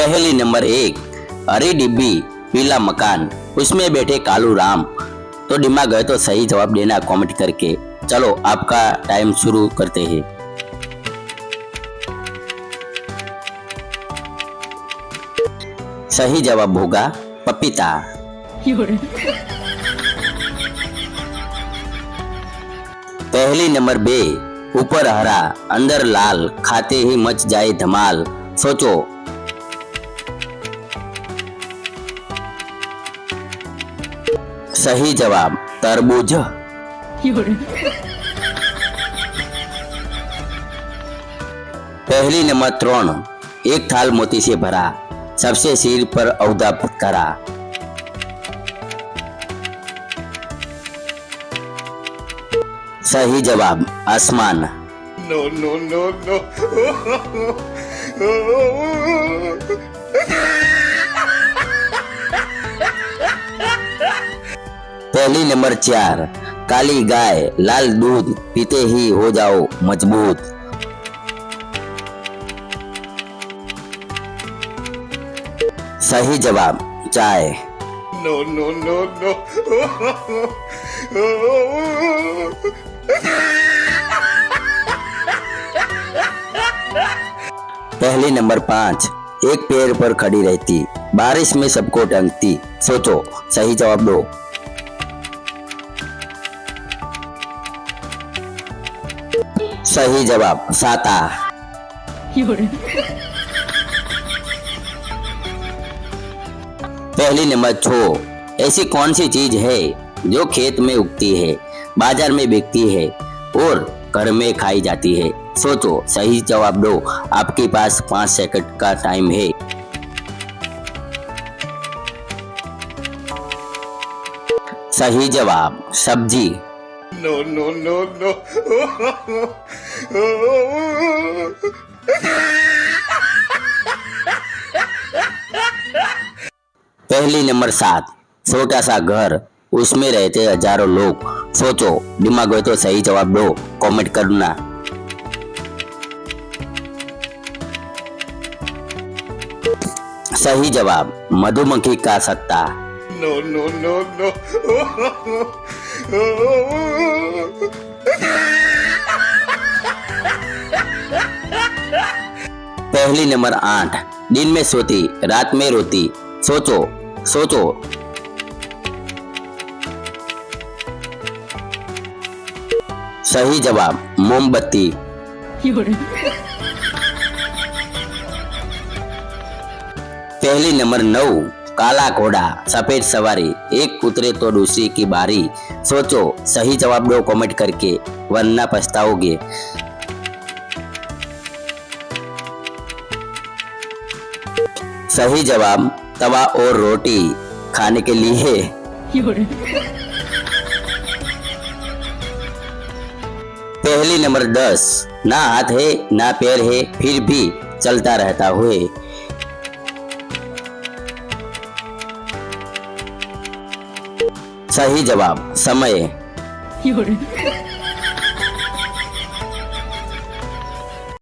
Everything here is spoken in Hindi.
पहली नंबर 1, हरी डिब्बी पीला मकान, उसमें बैठे कालू राम। तो दिमाग है तो सही जवाब देना कमेंट करके। चलो आपका टाइम शुरू करते हैं। सही जवाब होगा पपीता। पहली नंबर 2, ऊपर हरा अंदर लाल, खाते ही मच जाए धमाल। सोचो। सही जवाब तरबूज। पहली नंबर 3, एक थाल मोती से भरा, सबसे सिर पर औदा करा। सही जवाब आसमान। No, no, no, no. पहली नंबर 4, काली गाय लाल दूध, पीते ही हो जाओ मजबूत। सही जवाब चाय। No, no, no, no. पहली नंबर 5, एक पैर पर खड़ी रहती, बारिश में सबको ढंकती। सोचो। सही जवाब दो। सही जवाब साता। पहली नंबर 6, ऐसी कौन सी चीज है जो खेत में उगती है, बाजार में बिकती है और घर में खाई जाती है। सोचो। सही जवाब दो। आपके पास 5 सेकंड का टाइम है। सही जवाब सब्जी। No, no, no, no. पहली नंबर 7, छोटा सा घर, उसमें रहते हजारों लोग। सोचो। दिमाग हो तो सही जवाब दो, कमेंट करना। सही जवाब मधुमक्खी का सत्ता। No, no, no, no. पहली नंबर 8, दिन में सोती रात में रोती। सोचो। सोचो। सही जवाब मोमबत्ती। पहली नंबर 9, काला घोड़ा सफेद सवारी, एक उतरे तो दूसरी की बारी। सोचो। सही जवाब दो कमेंट करके, वरना पछताओगे। सही जवाब तवा और रोटी खाने के लिए। पहली नंबर 10, ना हाथ है ना पैर है फिर भी चलता रहता हुए। सही जवाब समय।